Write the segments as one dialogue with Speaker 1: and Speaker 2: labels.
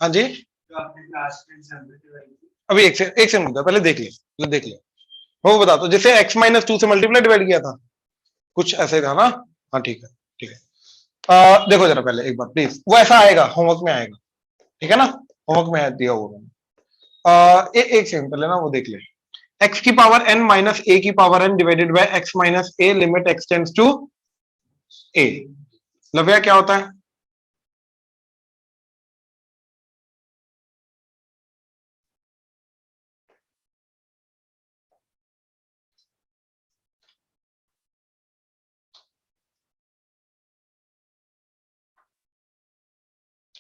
Speaker 1: हाँ जी, अभी एक से मुद्दा पहले देख ले वो बता दो, जैसे x माइनस 2 से मल्टीप्लाई डिवाइड किया था, कुछ ऐसे था ना। हाँ ठीक है ठीक है। देखो जरा पहले एक बार प्लीज, वो ऐसा आएगा होमवर्क में आएगा, ठीक है ना, होमवर्क में दिया होगा मैंने। एक सेकंड पहले ना वो देख ले, x की पावर n माइनस a की power n divided by x minus a limit x tends to a। लव्या क्या होता है?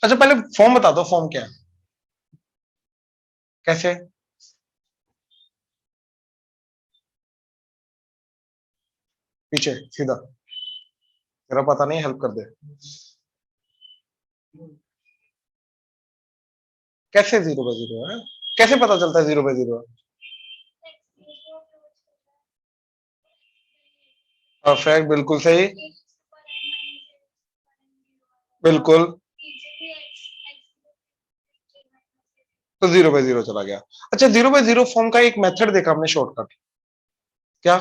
Speaker 1: अच्छा पहले फॉर्म बता दो, फॉर्म क्या है, कैसे? पीछे सीधा, तेरा पता नहीं, हेल्प कर दे। कैसे 0/0 है? कैसे पता चलता है 0/0? परफेक्ट, बिल्कुल सही, बिल्कुल। तो 0/0 चला गया। अच्छा 0/0 फॉर्म का एक मेथड देखा हमने, शॉर्टकट, क्या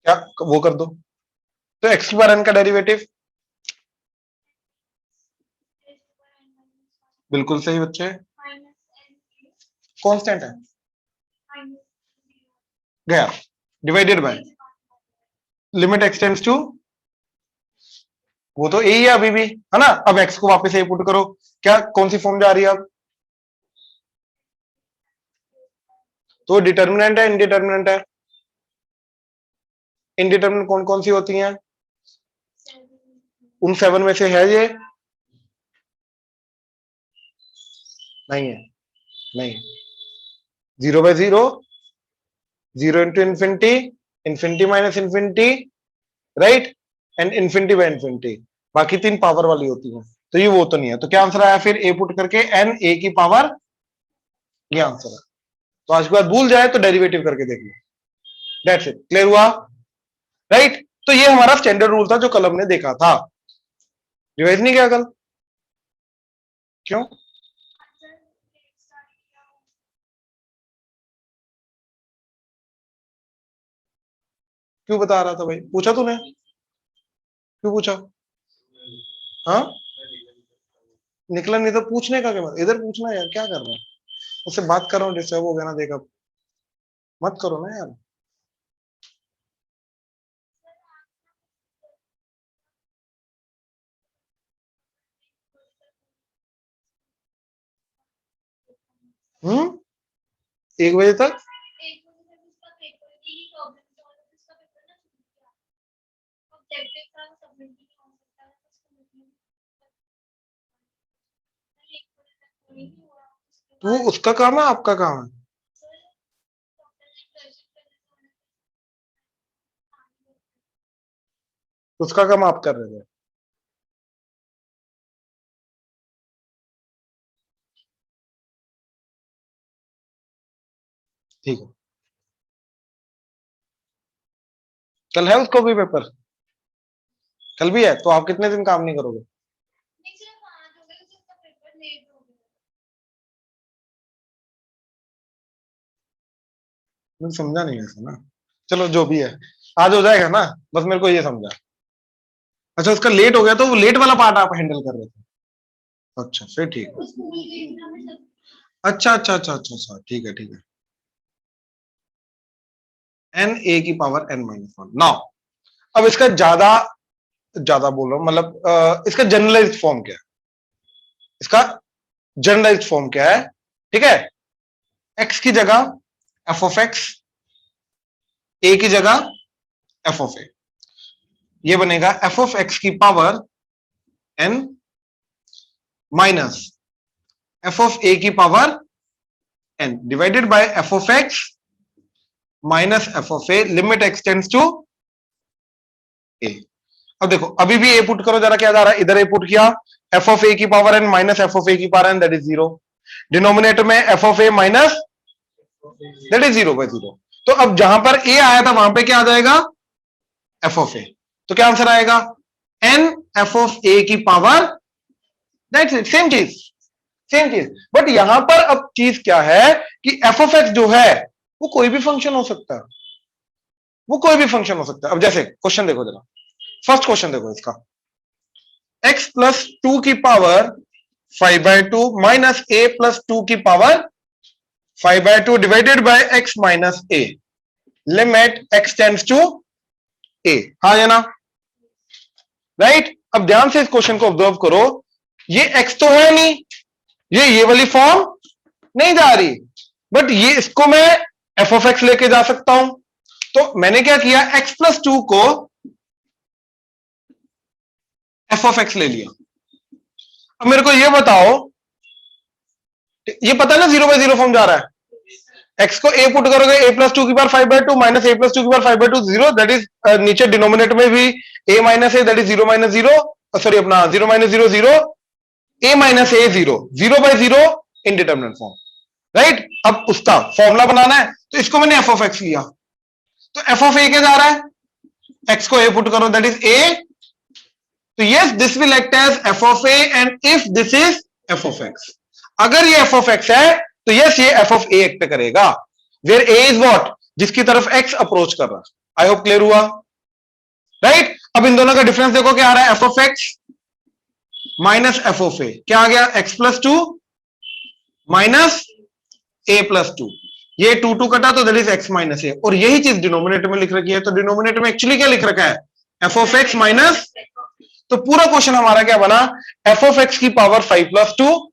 Speaker 1: क्या वो कर दो, तो x की पावर n का डेरिवेटिव, बिल्कुल सही बच्चे, कांस्टेंट है, गया, divided by limit x tends to, वो तो ए ही है अभी भी, है ना। अब x को वापस ए पुट करो, क्या कौन सी फॉर्म जा रही है अब? तो डिटर्मिनेंट है, इनडिटर्मिनेंट है? इनडिटर्मिनेंट कौन कौन सी होती हैं? उन 7 में से है ये? नहीं है, नहीं। 0/0, 0 into infinity, infinity minus infinity, right, and infinity by infinity, बाकी 3 पावर वाली होती हैं। तो ये वो तो नहीं है, तो क्या आंसर आया फिर? ए पुट करके एन ए की पावर, ये आंसर है। तो आज के बाद भूल जाए तो डेरिवेटिव करके देख लो, दैट्स इट, क्लियर हुआ, राइट। तो ये हमारा स्टैंडर्ड रूल था जो कल हमने देखा था, रिवाइज नहीं किया कल? क्यों? क्यों बता रहा था भाई, पूछा तूने? क्यों पूछा? हाँ, निकला नहीं तो पूछने का क्या मतलब, इधर पूछना यार, क्या कर रहा है? उससे बात कर रहा हूँ, डिस्टर्ब हो गया ना, देखा, मत करो ना यार। हम्म, 1 बजे तक? तू, उसका काम है आपका काम है? उसका काम आप कर रहे थे? ठीक है, कल है उसको भी पेपर? कल भी है, तो आप कितने दिन काम नहीं करोगे? मुझे समझा नहीं ऐसा ना, चलो जो भी है, आज हो जाएगा ना, बस मेरे को ये समझा। अच्छा उसका लेट हो गया, तो वो लेट वाला पार्ट आप हैंडल कर रहे थे? अच्छा फिर ठीक है, अच्छा अच्छा अच्छा अच्छा अच्छा, ठीक है ठीक है। एन ए की पावर n-1 नाउ, अब इसका ज्यादा ज्यादा बोल रहा हूं, मतलब इसका जनरलाइज्ड फॉर्म क्या है? इसका जनरलाइज्ड फॉर्म क्या है? ठीक है, x की जगह f ऑफ x, a की जगह f ऑफ a, ये बनेगा f ऑफ x की power n minus f of a की power n divided by f of x minus f of a limit x tends to a। अब देखो अभी भी a पुट करो जरा, क्या जा रहा है, इधर a पुट किया, f ऑफ a की power n minus f of a की power n, that is 0, denominator में f of a minus, that is 0/0। तो अब जहां पर a आया था वहां पे क्या आ जाएगा? f of a। तो क्या आंसर आएगा? एन एफ ऑफ ए की पावर, दैट्स इट, सेम चीज, सेम चीज। बट यहां पर अब चीज क्या है कि एफ ऑफ एक्स जो है वो कोई भी फंक्शन हो सकता है, वो कोई भी फंक्शन हो सकता है। अब जैसे क्वेश्चन देखो जरा, फर्स्ट क्वेश्चन देखो इसका, x प्लस टू की power 5/2 minus a plus two की power 5/2 divided by x minus a, limit x tends to a, हाँ या ना, राइट। अब ध्यान से इस क्वेश्चन को ऑब्जर्व करो, ये x तो है नहीं, ये वाली फॉर्म नहीं जा रही, बट ये इसको मैं एफ ऑफ एक्स लेके जा सकता हूं। तो मैंने क्या किया, x प्लस टू को एफ ऑफ एक्स ले लिया। अब मेरे को ये बताओ, ये पता है ना 0/0 फॉर्म जा रहा है, x को a पुट करोगे a प्लस टू की power 5/2 minus a plus two की पावर 5/2 0, दैट इज नीचे डिनोमिनेटर में भी a minus a, that is 0 minus 0, sorry अपना 0 minus 0 0, a minus a 0, 0/0 indeterminate form, right. अब उसका फॉर्मूला बनाना है, तो इसको मैंने एफ ऑफ एक्स लिया, तो एफ ऑफ ए क्या जा रहा है, x को a पुट करो दैट इज a, तो yes this will act as F of A, and if this is F of X, अगर ये एफ ऑफ एक्स है तो यस ये एफ ऑफ ए एक्ट करेगा, वेयर ए इज व्हाट, जिसकी तरफ एक्स अप्रोच कर रहा है। आई होप क्लियर हुआ, राइट। अब इन दोनों का डिफरेंस देखो क्या आ रहा है, F of X minus F of A, क्या आ गया, X plus two minus A plus two, ये 2 कटा तो that is X minus A, और यही चीज डिनोमिनेटर में लिख रखी है, तो डिनोमिनेटर में एक्चुअली क्या लिख रखा है, एफ ऑफ एक्स माइनस, तो पूरा क्वेश्चन हमारा क्या बना, एफ ऑफ एक्स की power 5+2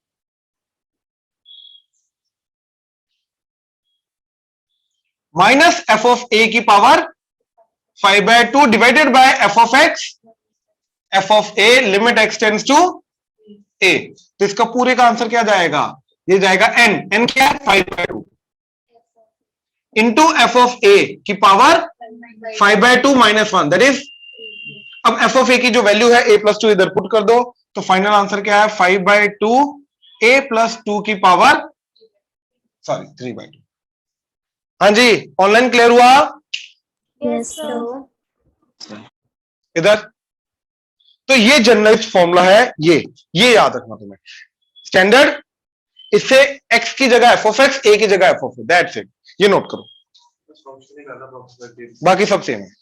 Speaker 1: minus F of A की power 5/2 divided by F of X, F of A limit x tends to A, तो इसका पूरे का आंसर क्या जाएगा, ये जाएगा एन, एन क्या है 5/2 इंटू एफ ऑफ ए की पावर 5/2 माइनस 1, दैट इज, अब एफ ऑफ ए की जो वैल्यू है a प्लस टू इधर पुट कर दो, तो फाइनल आंसर क्या है 5/2 a प्लस टू की पावर, सॉरी 3/2। हाँ जी, ऑनलाइन क्लियर हुआ,
Speaker 2: यस सर।
Speaker 1: इधर, तो ये जनरलाइज्ड फॉर्मूला है, ये याद रखना तुम्हें, स्टैंडर्ड, इससे x की जगह एफ ऑफ एक्स, a की जगह F of A, that's it, ये नोट करो, बाकी सब सेम है,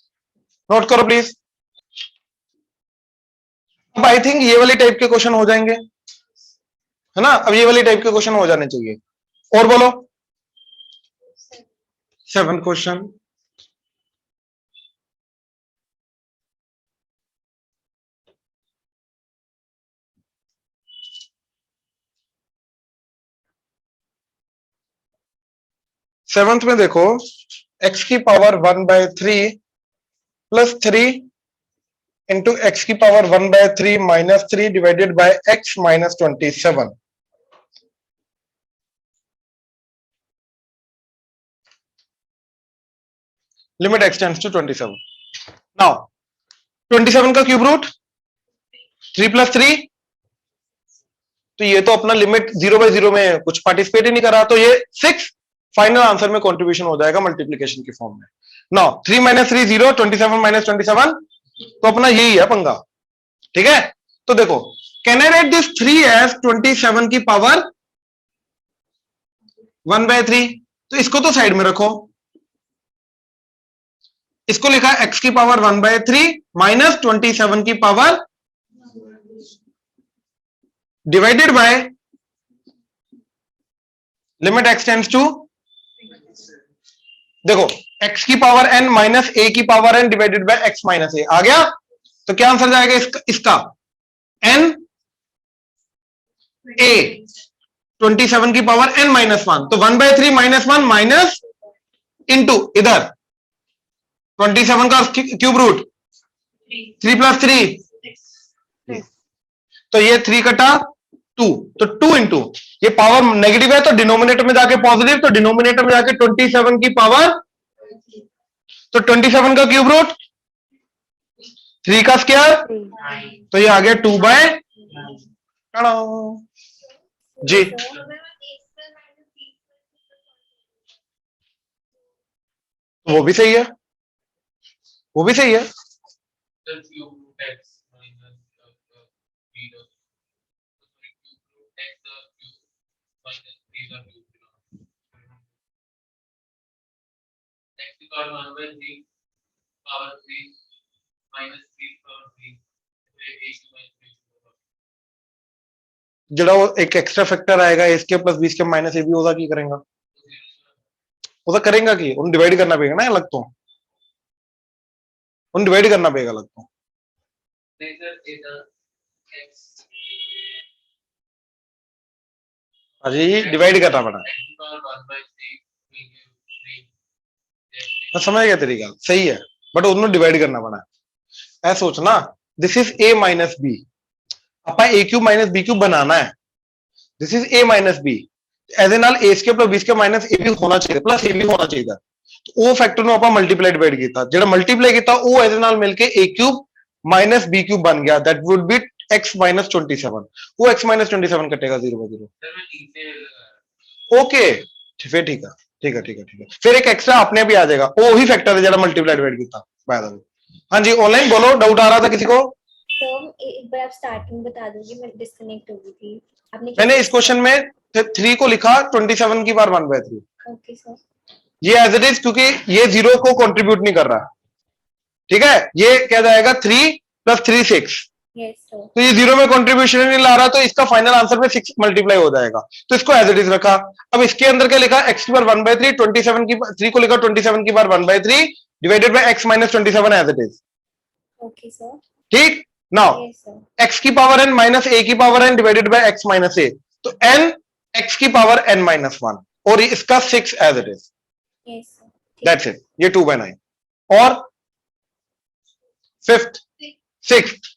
Speaker 1: नोट करो प्लीज। अब आई थिंक ये वाले टाइप के क्वेश्चन हो जाएंगे, है ना, अब ये वाले टाइप के क्वेश्चन हो जाने चाहिए, और बोलो 7 क्वेश्चन, सेवंथ में देखो, x की पावर 1/3 प्लस 3 इंटू एक्स की power 1/3 minus 3 divided by x minus 27, limit x tends to 27। Now 27 का क्यूब रूट 3 + 3, तो ये तो अपना लिमिट 0/0 में कुछ पार्टिसिपेट ही नहीं कर रहा, तो ये 6 फाइनल आंसर में कंट्रीब्यूशन हो जाएगा मल्टीप्लिकेशन की फॉर्म में। नाउ 3 - 3 0, 27 - 27, तो अपना यही है पंगा, ठीक है। तो देखो, can I write this 3 as 27 की पावर 1/3, तो इसको तो साइड में रखो, इसको लिखा है x की पावर 1/3 माइनस 27 की power divided by limit x tends to, देखो x की पावर n माइनस a की power n divided by x minus a आ गया, तो क्या आंसर जाएगा इसका n a 27 की पावर n माइनस 1, तो 1/3 माइनस 1 माइनस इंटू इधर 27 का क्यूब रूट 3 + 3, तो ये 3 कटा 2, तो 2 इंटू, ये पावर नेगेटिव है तो डिनोमिनेटर में जाके पॉजिटिव, तो डिनोमिनेटर में जाके 27 की पावर, तो 27 का क्यूब रूट 3 का स्क्वायर, तो ये आ गया 2/, जी वो भी सही है, वो भी सही है, ਜਿਹੜਾ ਉਹ ਇੱਕ ਐਕਸਟਰਾ ਫੈक्टर ਆएगा A square plus B square minus A B ਉਹਦਾ ਕੀ ਕਰੇਗਾ ਉਹਦਾ ਕਰੇਗਾ ਕੀ ਉਹਨੂੰ ਡਿਵਾਈਡ ਕਰਨਾ ਪਏਗਾ ਨਾ ਅਲੱਗ ਤੋਂ ਉਹਨੂੰ ਡਿਵਾਈਡ ਕਰਨਾ ਪਏਗਾ ਅਲੱਗ ਤੋਂ अजी डिवाइड करना पड़ा मैं समझ गया तेरी गल सही है बट उन्होंने डिवाइड करना पड़ा ऐ सोचना this is A minus B आप A cube minus B cube बनाना है this is A minus B एदे नाल A square plus B square minus A भी होना चाहिए प्लस ए भी होना चाहिए तो वो फैक्टर ਨੂੰ ਆਪਾਂ ਮਲਟੀਪਲਾਈ ਡਿਵਾਈਡ ਕੀਤਾ ਜਿਹੜਾ ਮਲਟੀਪਲਾਈ ਕੀਤਾ ਉਹ ਇਹਦੇ ਨਾਲ ਮਿਲ ਕੇ a cube minus b cube बन गया that would be x minus 27 वो x माइनस 27 कटेगा 0/0 ओके फिर ठीक है ठीक है ठीक है ठीक है फिर एक एक्स्ट्रा अपने भी आ जाएगा वो वही फैक्टर है जरा मल्टीप्लाई डिवाइड किया बाय द वे हाँ जी ऑनलाइन बोलो डाउट आ रहा था किसी को
Speaker 2: तो एक बार आप स्टार्टिंग बता दोगे मैं डिस्कनेक्ट हो गई थी आपने
Speaker 1: मैंने इस क्वेश्चन में 3 को लिखा 27 की बार 1/3
Speaker 2: ओके सर
Speaker 1: ये एज इट इज क्योंकि ये 0 को कंट्रीब्यूट नहीं कर रहा ठीक है ये क्या जाएगा 3 + 3 6
Speaker 2: यस सर
Speaker 1: तो ये 0 में कंट्रीब्यूशन नहीं ला रहा तो इसका फाइनल आंसर में 6 मल्टीप्लाई हो जाएगा तो इसको एज इट इज रखा अब इसके अंदर क्या लिखा x की बार 1/3 27 की 3 को लिखा 27 की बार 1/3 divided by x minus 27 as it is
Speaker 2: okay sir
Speaker 1: ठीक नाउ
Speaker 2: यस सर
Speaker 1: x की पावर n माइनस a की power n divided by x minus a तो n x की पावर n माइनस 1 और इसका 6 as it is
Speaker 2: yes sir
Speaker 1: that's it ये 2/9 और fifth sixth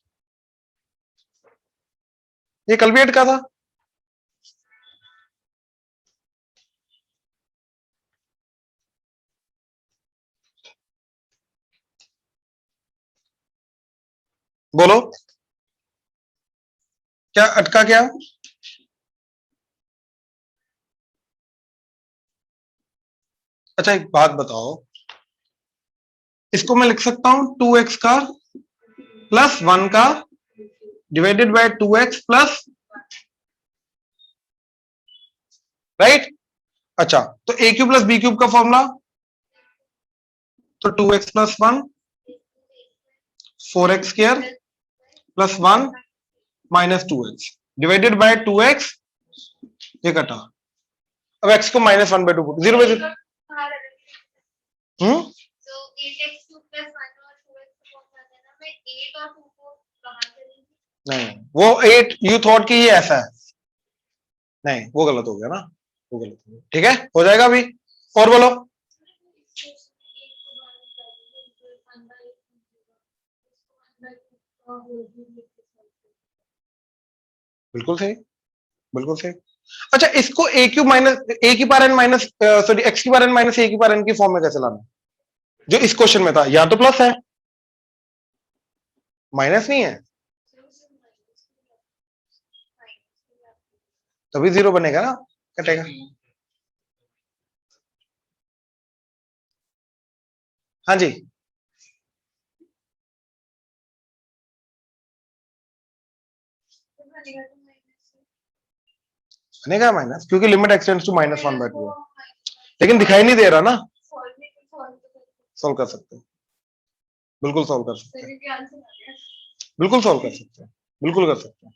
Speaker 1: ये कल भी एड का था बोलो क्या अटका क्या अच्छा एक बात बताओ इसको मैं लिख सकता हूं 2x का प्लस 1 का divided by 2x plus right अच्छा तो a cube plus b cube का फॉर्मूला तो 2x plus 1 4x square plus 1 minus 2x divided by 2x ये कटा अब x को माइनस 1/2 पुट 0/0 नहीं वो 8 यू थॉट कि ये ऐसा है नहीं वो गलत हो गया ना वो गलत हो गया ठीक है हो जाएगा अभी और बोलो बिल्कुल सही बिल्कुल सही अच्छा इसको a क्यूब माइनस a की power n minus sorry x की पावर n माइनस a की पावर n की फॉर्म में कैसे लाना जो इस क्वेश्चन में था या तो प्लस है माइनस नहीं है तभी 0 बनेगा ना कटेगा हाँ जी बनेगा माइनस क्योंकि लिमिट एक्सटेंड्स टू -1/2 है लेकिन दिखाई नहीं दे रहा ना सॉल्व कर सकते हैं बिल्कुल सॉल्व कर सकते हैं बिल्कुल सॉल्व कर सकते हैं बिल्कुल कर सकते हैं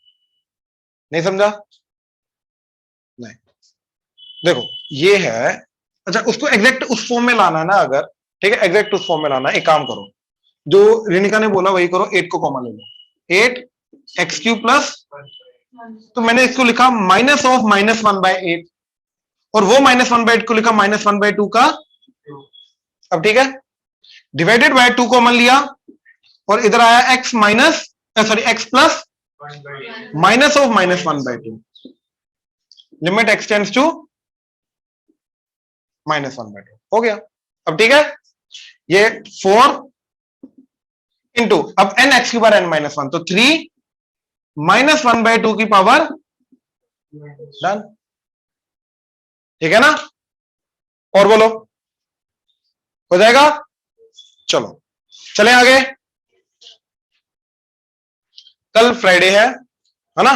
Speaker 1: नहीं समझा नहीं देखो ये है अच्छा उसको एग्जैक्ट उस फॉर्म में लाना है ना अगर ठीक है एग्जैक्ट उस फॉर्म में लाना है एक काम करो जो रिनिका ने बोला वही करो 8 को कॉमन ले लो 8x³ प्लस तो मैंने इसको लिखा माइनस ऑफ -1/8 और वो -1/8 को लिखा -1/2 का अब ठीक है डिवाइडेड बाय 2 कॉमन लिया और इधर आया x minus sorry x plus minus of -1/2 limit x tends to -1/2 हो गया अब ठीक है ये 4 इंटू अब n x की पावर n -1 तो 3 -1/2 की पावर डन ठीक है ना और बोलो हो जाएगा चलो चले आगे कल फ्राइडे है है ना।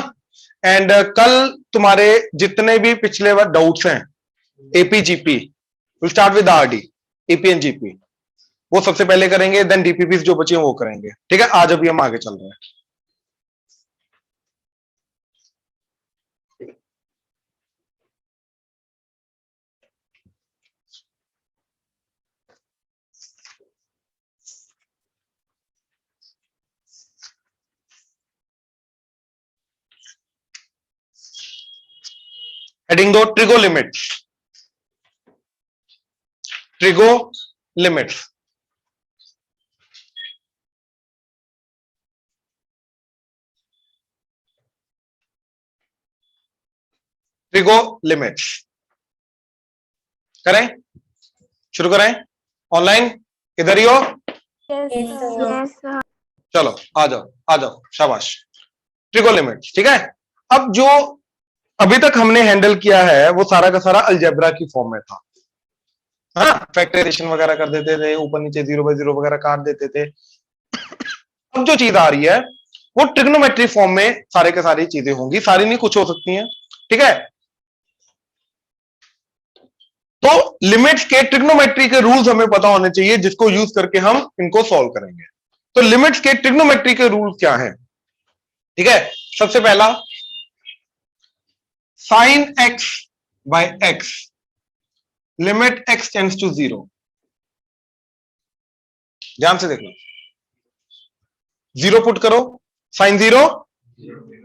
Speaker 1: एंड कल तुम्हारे जितने भी पिछले बार डाउट्स हैं AP GP will start with RD, AP and GP, वो सबसे पहले करेंगे, देन डीपीपी जो बचे हैं वो करेंगे। ठीक है, आज अभी हम आगे चल रहे हैं। हेडिंग दो, trigo limits. Trigo limits, trigo limits करें, शुरू करें। ऑनलाइन इधर ही हो?
Speaker 2: Yes, sir.
Speaker 1: चलो आ जाओ आ जाओ, शाबाश। ट्रिगो लिमिट्स, ठीक है। अब जो अभी तक हमने हैंडल किया है वो सारा का सारा अलजेब्रा की फॉर्म में था, हाँ, फैक्टराइजेशन वगैरह कर देते थे, ऊपर नीचे 0/0 वगैरह काट देते थे। अब जो चीज आ रही है वो ट्रिग्नोमेट्री फॉर्म में सारे के सारी चीजें होंगी, सारी नहीं कुछ हो सकती हैं, ठीक है। तो लिमिट्स के ट्रिग्नोमेट्री के रूल्स हमें पता होने चाहिए, जिसको यूज करके हम इनको सॉल्व करेंगे। तो लिमिट्स के ट्रिग्नोमेट्री के रूल्स क्या हैं? ठीक है, सबसे पहला sine x by x, limit x tends to 0। ध्यान से देखना, 0 पुट करो, साइन 0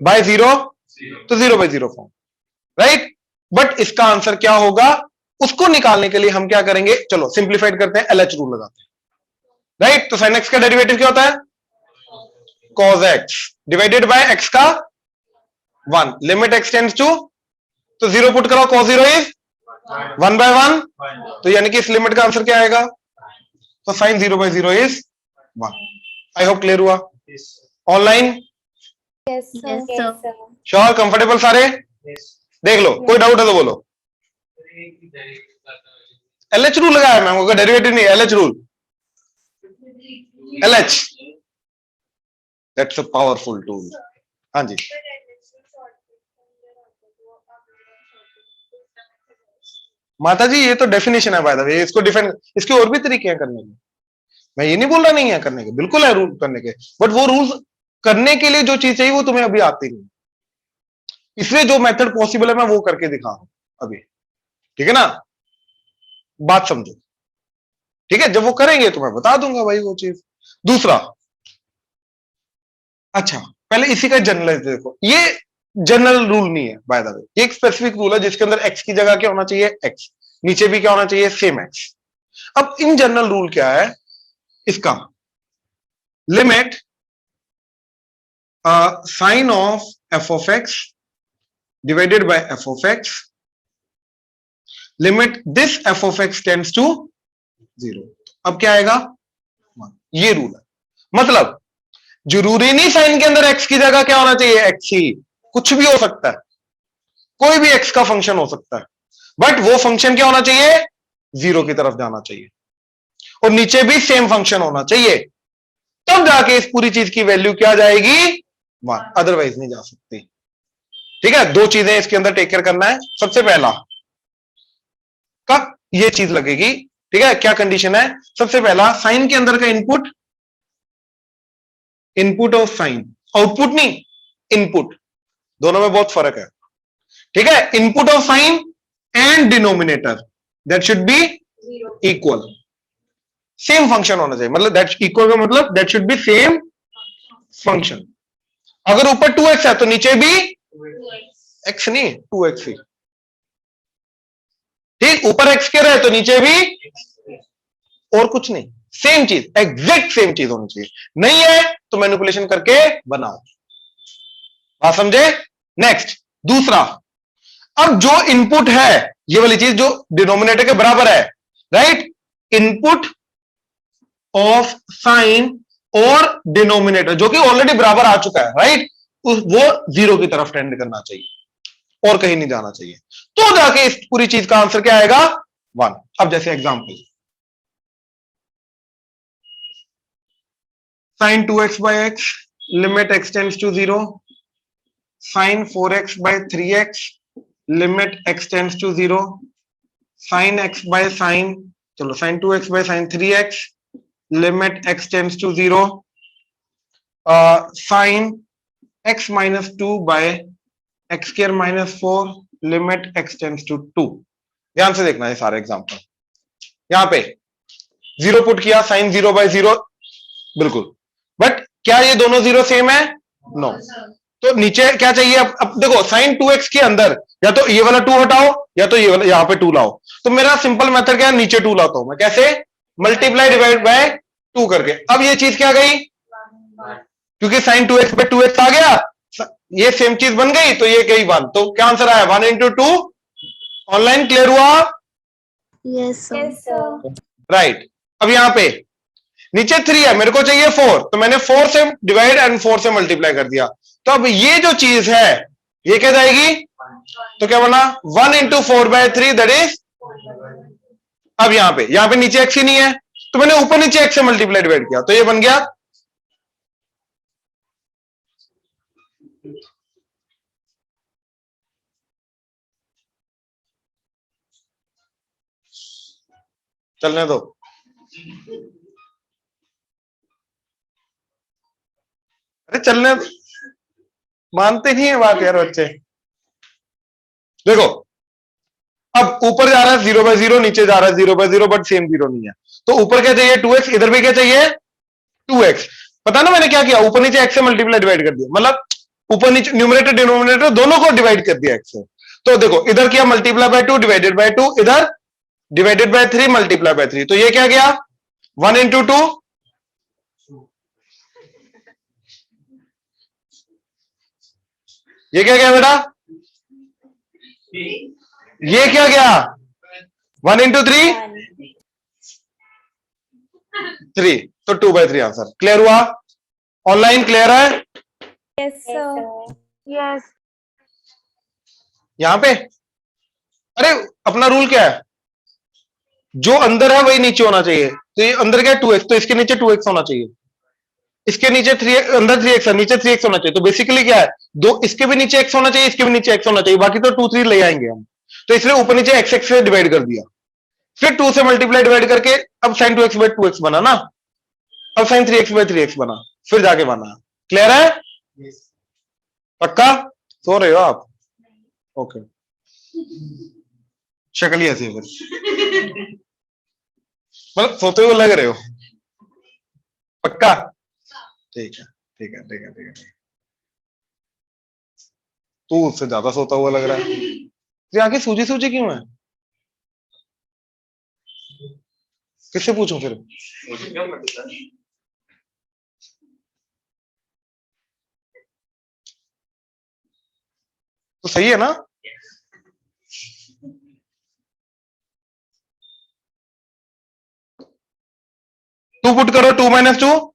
Speaker 1: बाय 0 तो 0/0 फॉर्म, राइट। बट इसका आंसर क्या होगा उसको निकालने के लिए हम क्या करेंगे, चलो सिंप्लीफाइड करते हैं, LH रूल लगाते हैं, राइट। तो साइन x का डेरिवेटिव क्या होता है? cos x divided by x का 1, लिमिट x टेंड्स टू, तो 0 पुट करो, cos 0 इज 1/1, तो यानी कि इस लिमिट का आंसर क्या आएगा? तो sine 0/0 is 1। I hope clear हुआ। Online
Speaker 2: Yes, sir.
Speaker 1: Sure, comfortable सारे? देख लो, कोई डाउट है तो बोलो। LH रूल लगाया मैम, अगर डेरिवेटिव नहीं, LH rule, LH, that's a powerful tool. हाँ जी, माता जी ये तो डेफिनेशन है बाय द वे, इसको डिफाइन, इसके और भी तरीके हैं करने के, मैं ये नहीं बोल रहा नहीं है करने के, बिल्कुल है रूल करने के, बट वो रूल्स करने के लिए जो चीज चाहिए वो तुम्हें अभी आती नहीं, इसलिए जो मेथड पॉसिबल है मैं वो करके दिखा रहा हूं अभी, ठीक है ना, बात समझो, ठीक है। जब वो करेंगे तो मैं बता दूंगा भाई वो चीज। दूसरा, अच्छा पहले इसी का जनरलाइज देखो, ये जनरल रूल नहीं है बाय द वे, ये एक स्पेसिफिक रूल है जिसके अंदर x की जगह क्या होना चाहिए? x, नीचे भी क्या होना चाहिए? Same x। अब इन जनरल रूल क्या है इसका? Limit sine of f of x divided by f of x, limit this f of x tends to 0। अब क्या आएगा? 1। ये रूल है, मतलब जरूरी नहीं साइन के अंदर x की जगह क्या होना चाहिए? x ही, कुछ भी हो सकता है, कोई भी x का फंक्शन हो सकता है, बट वो फंक्शन क्या होना चाहिए? 0 की तरफ जाना चाहिए, और नीचे भी सेम फंक्शन होना चाहिए, तब जाके इस पूरी चीज की वैल्यू क्या जाएगी? 1, अदरवाइज नहीं जा सकती। ठीक है, दो चीजें इसके अंदर टेक केयर करना है। सबसे पहला का ये चीज लगेगी, ठीक है, क्या कंडीशन है? सबसे पहला साइन के अंदर का input, input of sine, output नहीं, इनपुट, दोनों में बहुत फर्क है, ठीक है। Input of sine and denominator that should B equal, same function होना चाहिए, मतलब दैट इक्वल का मतलब that should be same function. अगर ऊपर 2x है तो नीचे भी x नहीं, 2x ही, ठीक। ऊपर x के रहे तो नीचे भी, और कुछ नहीं, सेम चीज, एग्जैक्ट सेम चीज होनी चाहिए। नहीं है तो मैनिपुलेशन करके बनाओ, बात समझे? नेक्स्ट, दूसरा, अब जो इनपुट है ये वाली चीज जो डिनोमिनेटर के बराबर है, राइट, इनपुट ऑफ साइन और डिनोमिनेटर जो कि ऑलरेडी बराबर आ चुका है, राइट, वो 0 की तरफ टेंड करना चाहिए और कहीं नहीं जाना चाहिए, तो जाके इस पूरी चीज का आंसर क्या आएगा? 1। अब जैसे example, sine 2x by x, limit x tends to 0, sin 4x by 3x limit x tends to 0, sin x by sin, चलो sin 2x by sin 3x limit x tends to 0, sin x minus 2 by x square minus 4 limit x tends to 2। ध्यान से देखना है सारे example. यहां पे 0 put किया, sin 0 by 0 बिल्कुल, बट क्या ये दोनों 0 सेम है? नो। तो नीचे क्या चाहिए? अब देखो sin 2x के अंदर या तो ये वाला 2 हटाओ या तो ये वाला यहां पे 2 लाओ। तो मेरा सिंपल मेथड क्या है? नीचे 2 लाता हूं मैं। कैसे? मल्टीप्लाई डिवाइड बाय 2 करके। अब ये चीज क्या गई? क्योंकि sin 2x पे 2x आ गया, ये सेम चीज बन गई, तो ये गई 1। तो क्या आंसर आया? 1 into 2। ऑनलाइन क्लियर हुआ?
Speaker 3: Yes sir.
Speaker 1: राइट। अब यहां पे नीचे 3 है, मेरे को चाहिए 4, तो मैंने 4 से डिवाइड एंड 4 से मल्टीप्लाई कर दिया। तो अब ये जो चीज है ये क्या जाएगी? तो क्या बना? 1 into 4 by 3 दैट इज। अब यहां पे नीचे x ही नहीं है, तो मैंने ऊपर नीचे x से मल्टीप्लाई डिवाइड किया, तो ये बन गया चलने दो। अरे चलने दो, मानते नहीं है बात यार बच्चे। देखो अब ऊपर जा रहा है 0 by 0, नीचे जा रहा है 0 by 0, बट सेम 0 नहीं है। तो ऊपर क्या चाहिए? 2x, इधर भी क्या चाहिए? 2x। पता ना मैंने क्या किया? ऊपर नीचे x से मल्टीप्लाई डिवाइड कर दिया, मतलब ऊपर नीचे न्यूमरेटर डिनोमिनेटर दोनों को डिवाइड कर दिया x से। तो देखो इधर किया मल्टीप्लाई बाय 2 डिवाइडेड बाय 2, इधर डिवाइडेड बाय 3 मल्टीप्लाई बाय 3, तो ये क्या गया? 1 into 2। ये क्या गया बेटा? ये क्या गया? 1 into 3 3, तो 2 by 3 आंसर। क्लियर हुआ? ऑनलाइन क्लियर है?
Speaker 2: Yes sir.
Speaker 3: यस।
Speaker 1: यहां पे अरे अपना रूल क्या है? जो अंदर है वही नीचे होना चाहिए। तो ये अंदर क्या है? 2x, तो इसके नीचे 2x होना चाहिए, इसके नीचे 3, अंदर 3x है, नीचे 3x होना चाहिए। तो बेसिकली क्या है? दो इसके भी नीचे x होना चाहिए, इसके भी नीचे x होना चाहिए, बाकी तो 2 3 ले आएंगे हम। तो इसलिए ऊपर नीचे x x से डिवाइड कर दिया, फिर 2 से मल्टीप्लाई डिवाइड करके अब sin 2x by 2x बना ना, अब sin 3x by 3x बना, फिर जाके बना। क्लियर है? पक्का? सो रहे हो आप? ओके, शक्ल ही ऐसी है फिर, मतलब सोते हुए लग रहे हो। पक्का? ठीक है ठीक है ठीक है ठीक है। तू उससे ज्यादा सोता हुआ लग रहा है। तेरी आंखें सूजी सूजी क्यों है? किससे पूछूं फिर? तो सही है ना? टू पुट करो, 2 minus 2,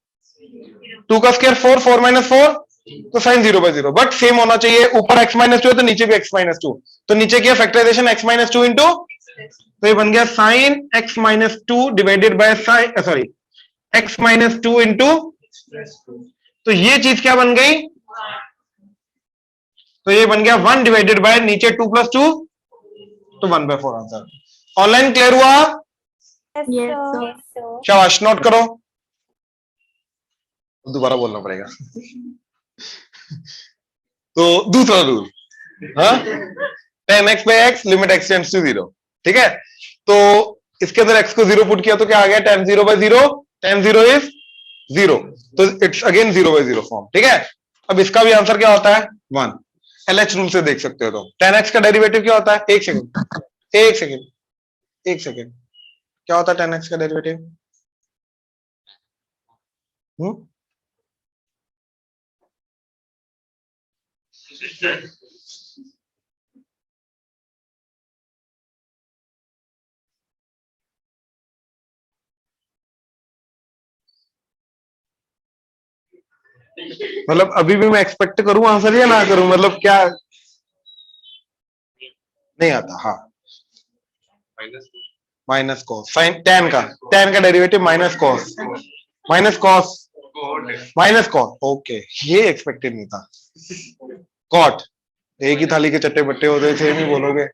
Speaker 1: 2 का स्क्वायर 4, 4 minus 4, तो sin 0 by 0, बट सेम होना चाहिए। ऊपर x minus 2 है तो नीचे भी x minus 2, तो नीचे किया फैक्टराइजेशन x minus 2 इंटू, तो ये बन गया sin x minus 2 divided bye sorry x minus 2 into, तो ये चीज क्या बन गई? तो ये बन गया 1 डिवाइडेड बाय नीचे 2 plus 2, तो 1 by 4 आंसर। ऑनलाइन क्लियर हुआ?
Speaker 3: Yes sir.
Speaker 1: शाबाश, नोट करो, दोबारा बोलना पड़ेगा। तो दूसरा रूल, हाँ, 10x by x limit x tends to 0, ठीक है? तो इसके अंदर x को 0 पुट किया तो क्या आ गया? tan 0 by 0, tan 0 इज 0, तो इट्स अगेन 0 by 0 फॉर्म, ठीक है? अब इसका भी आंसर क्या होता है? 1। LH रूल से देख सकते हो। तो tan x का डेरिवेटिव क्या होता है? एक सेकेंड, क्या होता है tan x का डेरिवेटिव? मतलब अभी भी मैं एक्सपेक्ट करूं आंसर या ना करूं, मतलब क्या नहीं आता? हाँ, माइनस कॉस साइन tan का डेरिवेटिव माइनस कॉस ओके, ये एक्सपेक्टेड नहीं था। कॉट, एक ही थाली के चट्टे बट्टे होते, सेम ही बोलोगे।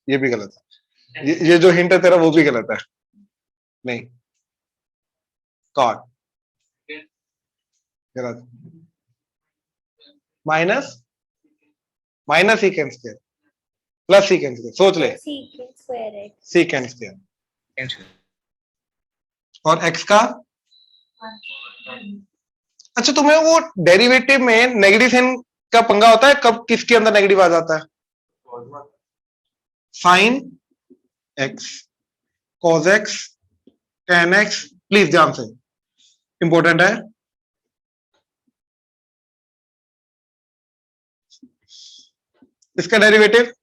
Speaker 1: ये भी गलत है, ये जो हिंट है तेरा वो भी गलत है। नहीं, कॉट गलत। Minus minus secant square plus secant square, सोच ले।
Speaker 2: Secant square x.
Speaker 1: Secant square और x का। अच्छा, तुम्हें वो डेरिवेटिव में नेगेटिव साइन का पंगा होता है, कब किसके अंदर नेगेटिव आ जाता है? Sine x, cos x, tan x। Please ध्यान से, इंपॉर्टेंट है। इसका डेरिवेटिव,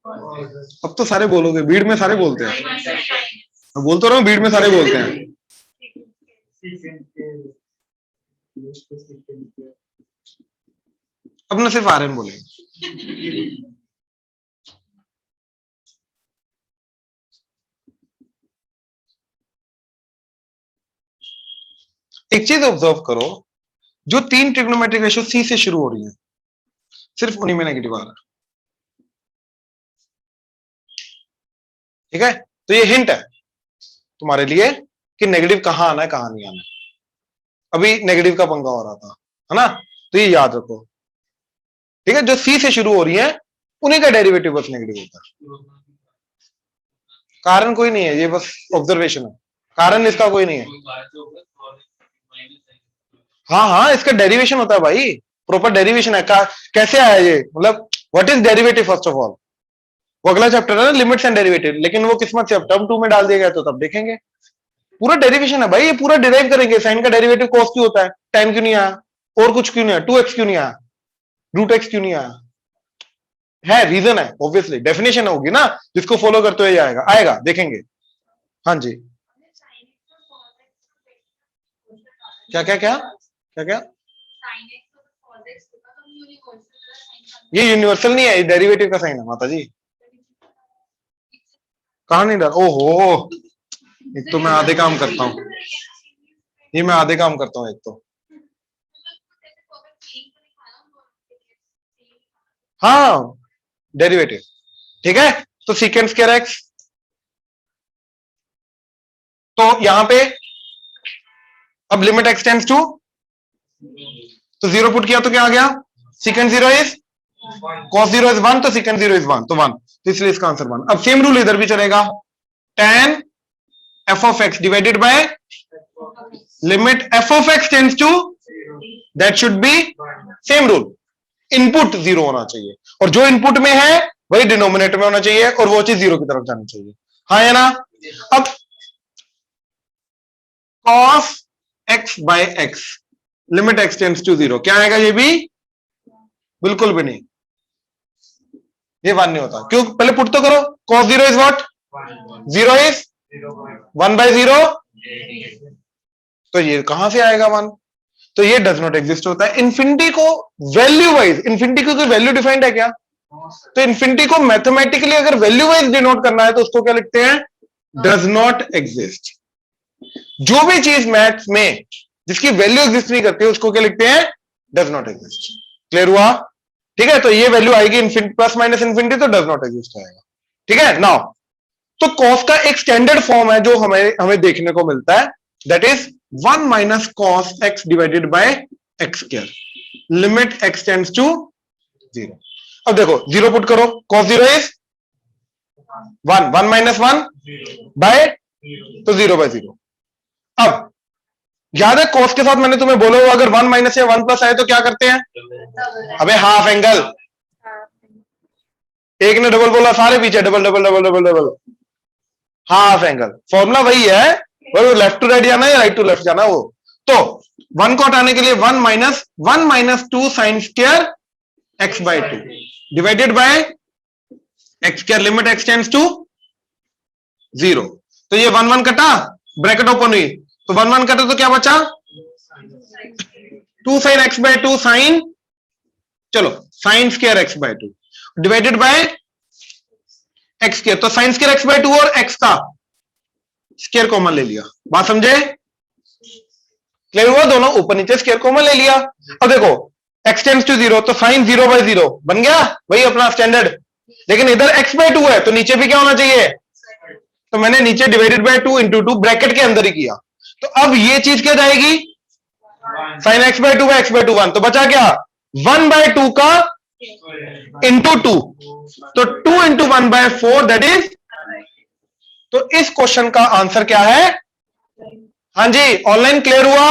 Speaker 1: अब तो सारे बोलोगे, भीड़ में सारे बोलते हैं। मैं बोल तो रहा हूं, भीड़ में सारे बोलते हैं। अब ना सिर्फ आर्यन बोलेंगे। एक चीज ऑब्जर्व करो, जो 3 ट्रिग्नोमेट्रिक रेशियो सी से शुरू हो रही है, सिर्फ उन्हीं में नेगेटिव आ रहा है। ठीक है, तो ये हिंट है तुम्हारे लिए कि नेगेटिव कहां आना है, कहां नहीं आना है। अभी नेगेटिव का पंगा हो रहा था, है ना, तो ये याद रखो। ठीक है, जो सी से शुरू हो रही है उन्हीं का डेरिवेटिव बस नेगेटिव होता है। कारण कोई नहीं है, ये बस ऑब्जर्वेशन है, कारण इसका कोई नहीं है। हाँ हाँ, इसका डेरिवेशन होता है भाई, प्रॉपर डेरिवेशन है। कैसे आया ये, मतलब what is derivative first of all, वो अगला चैप्टर है ना, लिमिट्स एंड डेरिवेटिव, लेकिन वो किस्मत से अब टर्म 2 में डाल दिया गया तो तब देखेंगे। पूरा डेरिवेशन है भाई, ये पूरा डिराइव करेंगे। साइन का डेरिवेटिव कॉस क्यों होता है, tan क्यों नहीं आया, और कुछ क्यों नहीं आया, 2x क्यों नहीं आया, √x क्यों नहीं आया, है रीजन है, ऑब्वियसली डेफिनेशन होगी ना, जिसको फॉलो करते हुए आएगा आएगा, देखेंगे। हाँ जी, क्या क्या क्या क्या क्या, ये यूनिवर्सल नहीं है, ये डेरिवेटिव का साइन है माता जी। कहां नहीं डाल, ओहो, एक तो मैं आधे काम करता हूँ, ये मैं आधे काम करता हूँ एक तो। हाँ, डेरिवेटिव, ठीक है। तो सीकेंड स्क्वायर एक्स, तो यहां पे अब लिमिट एक्स टेंड्स टू, तो 0 पुट किया तो क्या आ गया, सीकेंड 0 इज cos 0 इज 1, तो सीकेंड 0 इज 1, तो 1, तो इसलिए इसका आंसर 1। अब सेम रूल इधर भी चलेगा, tan f of x divided by limit f of x tends to, that should be same rule, input 0 होना चाहिए, और जो इनपुट में है वही डिनोमिनेटर में होना चाहिए, और वो चीज 0 की तरफ जानी चाहिए। हाँ है ना। अब cos x by x limit x tends to 0, क्या आएगा, ये भी बिल्कुल भी नहीं, ये 1 नहीं होता। क्यों, पहले पुट तो करो, cos 0 is what, 0 is 1 by 0, तो ये कहां से आएगा 1, तो ये डज नॉट एग्जिस्ट होता है। इन्फिनिटी को वैल्यू वाइज, इन्फिनिटी को कोई वैल्यू डिफाइंड है क्या, तो इन्फिनिटी को मैथमेटिकली अगर वैल्यू वाइज डिनोट करना है तो उसको क्या लिखते हैं, डज नॉट एग्जिस्ट। जो भी चीज मैथ्स में जिसकी वैल्यू एग्जिस्ट नहीं करती उसको क्या लिखते हैं, डज नॉट एग्जिस्ट। क्लियर हुआ, ठीक है। तो ये वैल्यू आएगी इन्फिनिटी प्लस माइनस इन्फिनिटी, तो डज नॉट एग्जिस्ट आएगा। ठीक है। नाउ तो कॉस का एक स्टैंडर्ड फॉर्म है जो हमें देखने को मिलता है, that is 1 minus cos x divided by x square, limit x tends to 0। अब देखो 0 पुट करो, cos 0 इज 1, 1 माइनस 1 बाय, तो 0 बाय 0। अब याद है cos के साथ मैंने तुम्हें बोला हुआ, अगर 1 माइनस या 1 प्लस आए तो क्या करते हैं, अबे हाफ एंगल, एक ने डबल बोला, सारे पीछे double double double double double, half angle. Formula वही है, वो लेफ्ट टू राइट जाना है या राइट टू लेफ्ट जाना, वो तो 1 को हटाने के लिए 1 minus 2 sine square x by 2 divided by x square, limit x tends to 0। तो ये 1 1 कटा, ब्रैकेट ओपन हुई, तो 1 1 कटा तो क्या बचा, 2 साइन एक्स बाय 2 साइन, चलो sine square x by 2 divided by x square, तो साइन स्क्वायर एक्स बाय 2 और एक्स का स्क्वायर कॉमन ले लिया, बात समझे? क्लियर हुआ? दोनों ऊपर नीचे स्क्वायर कॉमन ले लिया। अब देखो x टेंड्स टू 0 तो साइन 0/0 बन गया, वही अपना स्टैंडर्ड। लेकिन इधर x/2 है तो नीचे भी क्या होना चाहिए? तो मैंने नीचे डिवाइडेड बाय 2 इंटू 2 ब्रैकेट के अंदर ही किया। तो अब ये चीज क्या जाएगी? साइन x/2 बाय x/2 1, तो बचा क्या? 1/2 का इंटू 2, तो 2 इंटू 1/4 दैट इज। तो इस क्वेश्चन का आंसर क्या है? हाँ जी, ऑनलाइन क्लियर हुआ?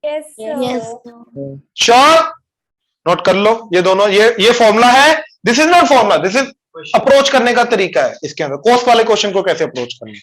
Speaker 2: Yes, sir.
Speaker 3: Yes, sir.
Speaker 1: Sure? Note कर लो ये दोनों, ये फॉर्मूला है। This is not formula, this is approach करने का तरीका है इसके अंदर, कोर्स वाले क्वेश्चन को कैसे अप्रोच करना है।